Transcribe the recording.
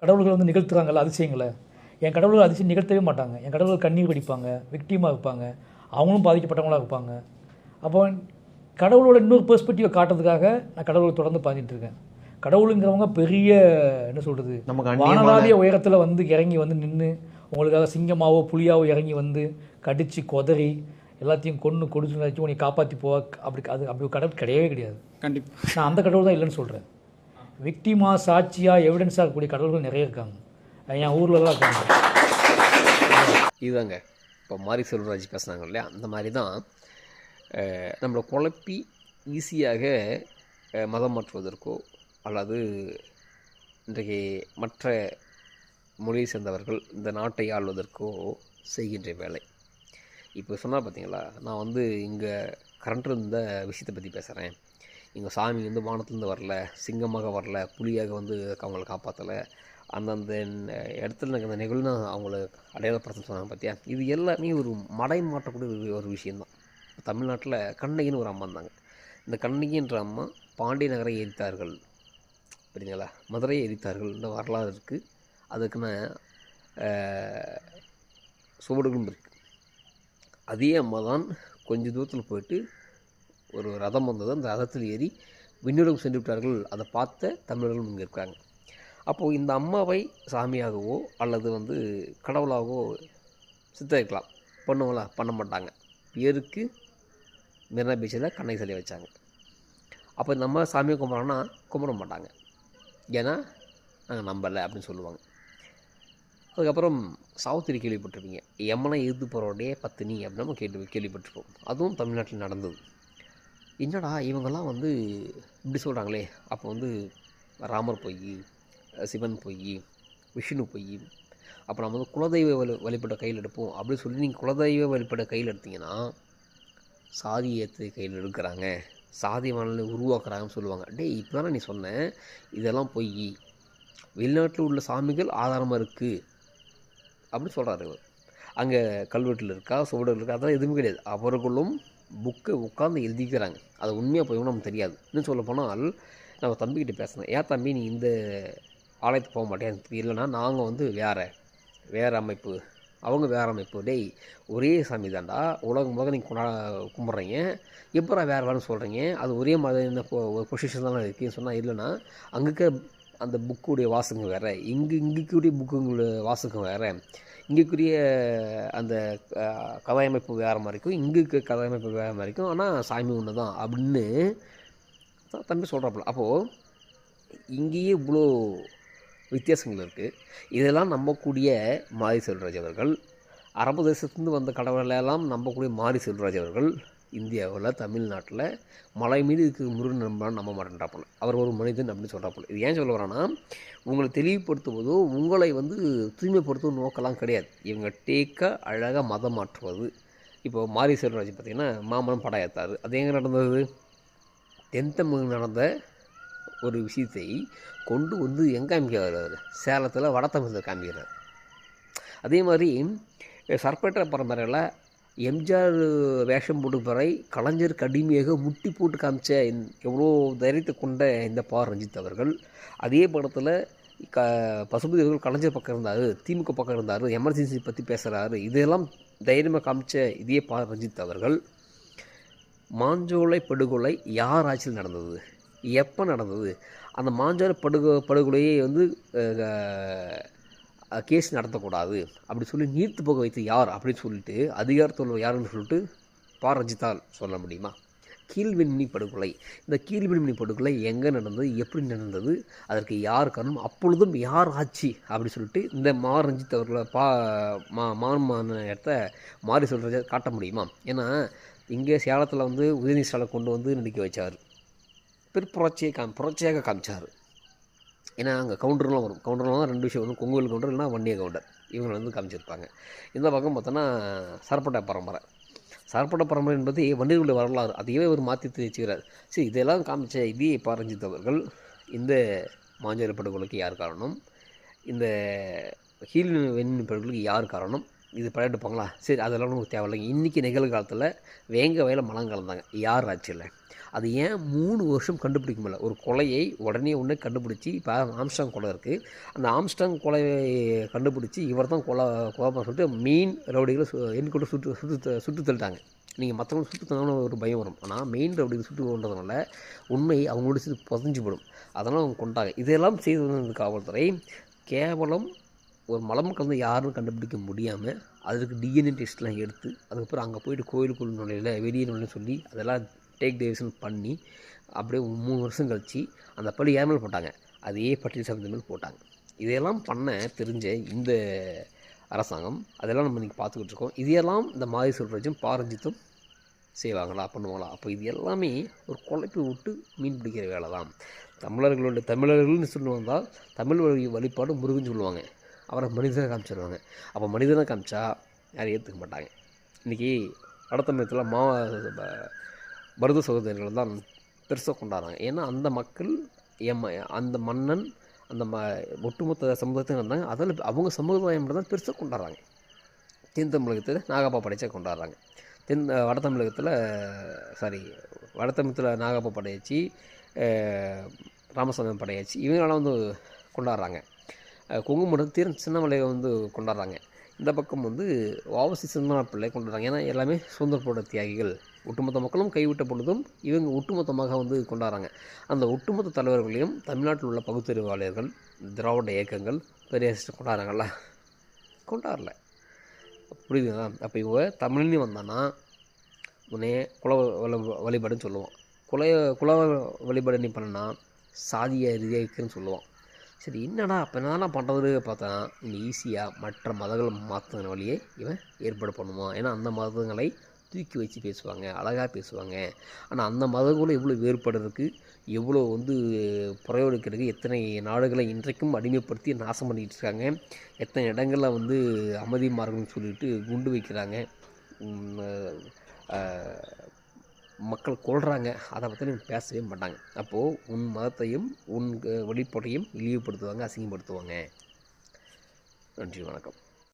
கடவுள்கள் வந்து நிகழ்த்துறாங்கல்ல அதிசயங்களை, என் கடவுள்கள் அதிசயம் நிகழ்த்தவே மாட்டாங்க. என் கடவுள்கள் கண்ணீர் வடிப்பாங்க, விக்டிமாக இருப்பாங்க, அவங்களும் பாதிக்கப்பட்டவங்களாக இருப்பாங்க. அப்போ கடவுளோட இன்னொரு பெர்ஸ்பெக்டிவை காட்டுறதுக்காக நான் கடவுளை தொடர்ந்து பாடிட்டு இருக்கேன். கடவுளுங்கிறவங்க பெரிய என்ன சொல்கிறது, நமக்கு அந்நியமான வானளாவிய உயரத்தில் வந்து இறங்கி வந்து நின்று உங்களுக்காக சிங்கமாவோ புலியாவோ இறங்கி வந்து கடித்து கொதறி எல்லாத்தையும் கொன்று கொடுத்து வச்சு உன்னை காப்பாற்றி போவா, அப்படி கடவுள் கிடையவே கிடையாது. கண்டிப்பாக நான் அந்த கடவுள் தான் இல்லைன்னு சொல்கிறேன். விக்டிமா சாட்சியாக எவிடன்ஸாக இருக்கக்கூடிய கடவுள்கள் நிறைய இருக்காங்க, என் ஊர்லலாம் இருக்காங்க. இதுதாங்க இப்போ மாரி செல்வராஜ் பேசுனாங்க இல்லையா, அந்த மாதிரி தான் நம்மளை குழப்பி ஈஸியாக மதம் மாற்றுவதற்கோ அல்லது இன்றைக்கு மற்ற மொழியை சேர்ந்தவர்கள் இந்த நாட்டை ஆள்வதற்கோ செய்கின்ற வேலை. இப்போ சொன்னால் பார்த்தீங்களா, நான் வந்து இங்கே கரண்ட் இருந்த விஷயத்தை பற்றி பேசுகிறேன். இங்கே சாமி வந்து வானத்துலேருந்து வரல, சிங்கமாக வரல, புலியாக வந்து அவங்கள காப்பாற்றலை, அந்தந்த இடத்துல எனக்கு அந்த நிகழ்வு அவங்கள அடையாளப்படுத்த சொன்னாங்க பார்த்தியா. இது எல்லாமே ஒரு மடை மாற்றக்கூடிய ஒரு விஷயந்தான். தமிழ்நாட்டில் கண்ணகின்னு ஒரு அம்மா இருந்தாங்க. இந்த கண்ணகின்ற அம்மா பாண்டிய நகரை எரித்தார்கள், புரியுதுங்களா, மதுரையை எரித்தார்கள், இந்த வரலாறு இருக்குது. அதுக்குன்னு சுவடுகளும் இருக்குது. அதே அம்மா தான் கொஞ்சம் தூரத்தில் போயிட்டு ஒரு ரதம் வந்தது, அந்த ரதத்தில் ஏறி விண்ணுலகம் சென்று விட்டார்கள். அதை பார்த்த தமிழர்களும் இங்கே இருக்காங்க. அப்போது இந்த அம்மாவை சாமியாகவோ அல்லது வந்து கடவுளாகவோ சித்தரிக்கலாம். பண்ணுவாங்களா? பண்ண மாட்டாங்க. பேருக்கு மெரினா பீச்சில் கண்ணகி சிலை வச்சாங்க. அப்போ இந்த அம்மா சாமியை கும்பிட்றாங்கன்னா கும்பிட மாட்டாங்க, ஏன்னா நாங்கள் நம்பலை அப்படின்னு சொல்லுவாங்க. அதுக்கப்புறம் சாவுத்திரி கேள்விப்பட்டிருப்பீங்க, எம்மனை எதிர்த்து போகிறோடைய பத்தினி அப்படின்னு நம்ம கேள்விப்பட்டிருப்போம். அதுவும் தமிழ்நாட்டில் நடந்தது. என்னடா இவங்கெல்லாம் வந்து இப்படி சொல்கிறாங்களே, அப்போ வந்து ராமர் பொய், சிவன் பொய், விஷ்ணு பொய், அப்போ நம்ம வந்து குலதெய்வ வழிபட கையில் எடுப்போம் அப்படின்னு சொல்லி நீங்கள் குலதெய்வ வழிபட கையில் எடுத்தீங்கன்னா சாதியத்தை கையில் எடுக்கிறாங்க, சாதி மனநிலை உருவாக்குறாங்கன்னு சொல்லுவாங்க. இப்போ தானே நீ சொன்ன இதெல்லாம் பொய், வெளிநாட்டில் உள்ள சாமிகள் ஆதாரமாக இருக்குது அப்படின்னு சொல்கிறாரு. அங்கே கல்வெட்டில் இருக்கா, சுவடுகள் இருக்கா, அதெல்லாம் எதுவுமே கிடையாது. அவர்களும் புக்கை உட்காந்து எழுதிக்கிறாங்க. அது உண்மையாக போய் நமக்கு தெரியாது. இன்னும் சொல்ல போனால் நம்ம தம்பிக்கிட்ட பேசினேன், ஏன் தம்பி நீ இந்த ஆலயத்துக்கு போக மாட்டேன், இல்லைன்னா நாங்கள் வந்து வேறு அமைப்பு, அவங்க வேறு அமைப்பு. டேய் ஒரே சாமி தாண்டா, உலகம் போக நீங்கள் கும்பிட்றீங்க, எப்போ வேறு சொல்கிறீங்க, அது ஒரே மாதிரி இந்த ஒரு பொசிஷன் தானே இருக்குன்னு சொன்னால், இல்லைன்னா அங்கே அந்த புக்குடைய வாசகம் வேறு, இங்கேக்கூடிய புக்குங்களோட வாசகம் வேறு, இங்கேக்குரிய அந்த கதையமைப்பு வேறு மாதிரி இருக்கும், இங்கே இருக்க கதையமைப்பு வேறு மாதிரி இருக்கும், ஆனால் சாமி ஒன்று தான் அப்படின்னு தம்பி சொல்கிறாப்புல. அப்போது இங்கேயே இவ்வளோ வித்தியாசங்கள் இருக்குது. இதெல்லாம் நம்பக்கூடிய மாரி செல்வராஜ் அவர்கள், அரபு தேசத்துலேருந்து வந்த கடவுளெல்லாம் நம்பக்கூடிய மாரி செல்வராஜ் அவர்கள் இந்தியாவில் தமிழ்நாட்டில் மலை மீது இருக்கிற முருகன் நம்ப மாட்டேன்றாப்புல. அவர் ஒரு மனிதன் அப்படின்னு சொல்கிறாப்புல. இது ஏன் சொல்ல வரான்னா, உங்களை தெளிவுபடுத்துவதோ உங்களை வந்து தூய்மைப்படுத்தும் நோக்கெல்லாம் கிடையாது. இவங்க அழகாக மதம் மாற்றுவது. இப்போது மாரி செல்வராஜ் பார்த்திங்கன்னா மாமனம் படம் ஏற்றாரு. அது எங்கே நடந்தது? தென்தமிழ் நடந்த ஒரு விஷயத்தை கொண்டு வந்து எங்கே காமிக்கிறார்? சேலத்தில் வடதமிழில் காமிக்கிறார். அதே மாதிரி சர்பேட்டை பரம்பரையில் எம்ஜிஆர் வேஷம் போட்டு பிறை கலைஞர் கடுமையாக முட்டி போட்டு காமிச்ச எவ்வளோ தைரியத்தை கொண்ட இந்த ரஞ்சித் அவர்கள் அதே படத்தில் பசுபதி அவர்கள் கலைஞர் பக்கம் இருந்தார், திமுக பக்கம் இருந்தார், எமர்ஜென்சி பற்றி பேசுகிறாரு, இதெல்லாம் தைரியமாக காமிச்ச இதே ரஞ்சித் அவர்கள் மாஞ்சோலை படுகொலை யார் ஆட்சியில் நடந்தது, எப்போ நடந்தது, அந்த மாஞ்சோலை படுகொலையை வந்து கேஸ் நடத்தக்கூடாது அப்படி சொல்லி நீர்த்து போக வைத்து யார் அப்படின்னு சொல்லிட்டு அதிகாரத்தில் யாருன்னு சொல்லிட்டு ரஞ்சித்தால் சொல்ல முடியுமா? கீழ்வெண்ணி படுகொலை, இந்த கீழ்வெண்ணி படுகொலை எங்கே நடந்தது, எப்படி நடந்தது, அதற்கு யார் காரணம், அப்பொழுதும் யார் ஆட்சி அப்படி சொல்லிட்டு இந்த ரஞ்சித் அவர்களை மாநில இடத்த மாறி சொல்கிறத காட்ட முடியுமா? ஏன்னா இங்கே சேலத்தில் வந்து உதயநிதி ஸ்டாலினை கொண்டு வந்து நடிக்க வச்சார், புரட்சியாக காமிச்சார். ஏன்னா அங்கே கவுண்டர்லாம் வரும், கவுண்டர்லாம் தான் ரெண்டு விஷயம் வரும், கொங்குவேல் கவுண்டர் இல்லைனா வன்னிய கவுண்டர், இவங்களை வந்து காமிச்சிருப்பாங்க. இந்த பக்கம் பார்த்தோன்னா சரப்பட்ட பரம்பரை என்பது வண்டிகளுடைய வரலாறு, அதையே ஒரு மாற்றி வச்சுக்கிறார். சரி, இதெல்லாம் காமிச்ச இதே ரஞ்சித் அவர்கள் இந்த மாஞ்சோலை படுகொலைக்கு யார் காரணம், இந்த வெண்ணி படுகொலைக்கு யார் காரணம், இது படையெடுப்பாங்களா? சரி, அதெல்லாம் நமக்கு தேவையில்லைங்க. இன்றைக்கி நிகழ்காலத்தில் வேங்க வயலில் மலம் கலந்தாங்க. யார் ஆட்சியில்? அது ஏன் 3 வருஷம் கண்டுபிடிக்க முடியல? ஒரு கொலையை உடனே கண்டுபிடிச்சி, இப்போ ஆம்ஸ்ட்ராங் கொலை இருக்குது, அந்த ஆம்ஸ்ட்ராங் கொலையை கண்டுபிடிச்சி இவர் தான் கொலைன்னு சொல்லிட்டு மெயின் ரவுடிகளை என்கூட சுட்டு தள்ளிட்டாங்க. நீங்கள் மற்றவங்க சுட்டு தந்தாலும் ஒரு பயம் வரும். ஆனால் மெயின் ரவுடிகளை சுட்டு கொண்டதுனால உண்மை அவங்களோட சேர்த்து புதஞ்சு போடும். அதனால் அவங்க கொண்டாங்க. இதெல்லாம் செய்து வந்த காவல்துறை கேவலம் ஒரு மலம் கலந்து யாருன்னு கண்டுபிடிக்க முடியாமல் அதுக்கு டிஎன்ஏ டெஸ்ட்லாம் எடுத்து அதுக்கப்புறம் அங்கே போயிட்டு கோயிலுக்குள்ள நுழையில வெளியே நுழைன்னு சொல்லி அதெல்லாம் டேக் டெசிஷன் பண்ணி அப்படியே 3 வருஷம் கழித்து அந்த பழி யார் மேல் போட்டாங்க? அதே பட்டியல் சமூகத்து மேல் போட்டாங்க. இதையெல்லாம் பண்ண தெரிஞ்ச இந்த அரசாங்கம் அதெல்லாம் நம்ம இன்றைக்கி பார்த்துக்கிட்டு இருக்கோம். இதையெல்லாம் இந்த மாரி செல்வராஜும் பாரஞ்சித்தும் செய்வாங்களா, பண்ணுவாங்களா? அப்போ இது எல்லாமே ஒரு குழப்பி விட்டு மீன் பிடிக்கிற வேலை தான். தமிழர்கள்னு சொல்லி வந்தால் தமிழ் வழிபாடு முருகன் சொல்லுவாங்க. அவரை மனிதனை காமிச்சிடுவாங்க. அப்போ மனிதனை காமிச்சா யாரும் ஏற்றுக்க மாட்டாங்க. இன்றைக்கி வடதமிழகத்தில் பரத சகோதரர்கள் தான் பெருசாக கொண்டாடுறாங்க. ஏன்னா அந்த மக்கள் அந்த மன்னன் அந்த ஒட்டுமொத்த சமுதாயத்தையும் வந்தாங்க. அதில் அவங்க சமுதாயம் தான் பெருசாக கொண்டாடுறாங்க. தென் தமிழகத்தில் நாகப்பா படைச்சா கொண்டாடுறாங்க. வடதமிழகத்தில் நாகப்பா படையாச்சு, ராமசாமி படையாச்சு, இவங்களாம் வந்து கொண்டாடுறாங்க. கொங்குமடம் சின்னமலை வந்து கொண்டாடுறாங்க. இந்த பக்கம் வந்து வாவசி சின்ன பிள்ளை கொண்டாடுறாங்க. ஏன்னா எல்லாமே சுதந்திர போராட்ட தியாகிகள். ஒட்டுமொத்த மக்களும் கைவிட்ட பொழுதும் இவங்க ஒட்டுமொத்தமாக வந்து கொண்டாடுறாங்க. அந்த ஒட்டுமொத்த தலைவர்களையும் தமிழ்நாட்டில் உள்ள பகுத்தறிவாளர்கள், திராவிட இயக்கங்கள், பெரியார் கொண்டாடுறாங்களா? கொண்டாடல. புரியுதுங்களா? அப்போ இவங்க தமிழ்னு வந்தான்னா உடனே வழிபாடுன்னு சொல்லுவான். குல வழிபாடு நீ பண்ணனா சாதிய ரீதியாக இருக்குன்னு சொல்லுவான். சரி, என்னடா அப்போ என்னெல்லாம் பண்ணுறது பார்த்தா இன்னும் ஈஸியாக மற்ற மதங்களை மாற்றுன வழியே இவன் ஏற்பாடு பண்ணுவான். ஏன்னா அந்த மதங்களை தூக்கி வச்சு பேசுவாங்க, அழகாக பேசுவாங்க. ஆனால் அந்த மதங்களும் எவ்வளோ வேறுபாடு இருக்குது, எவ்வளோ வந்து புறையோடுக்கிறது, எத்தனை நாடுகளை இன்றைக்கும் அடிமைப்படுத்தி நாசம் பண்ணிக்கிட்டு இருக்காங்க, எத்தனை இடங்களில் வந்து அமைதி மார்க்கம்னு சொல்லிட்டு குண்டு வைக்கிறாங்க, மக்கள் கொள்கிறாங்க. அதை பற்றி பேசவே மாட்டாங்க. அப்போது உன் மதத்தையும் உன் வழிபாட்டையும் இழிவுபடுத்துவாங்க, அசிங்கப்படுத்துவாங்க. நன்றி, வணக்கம்.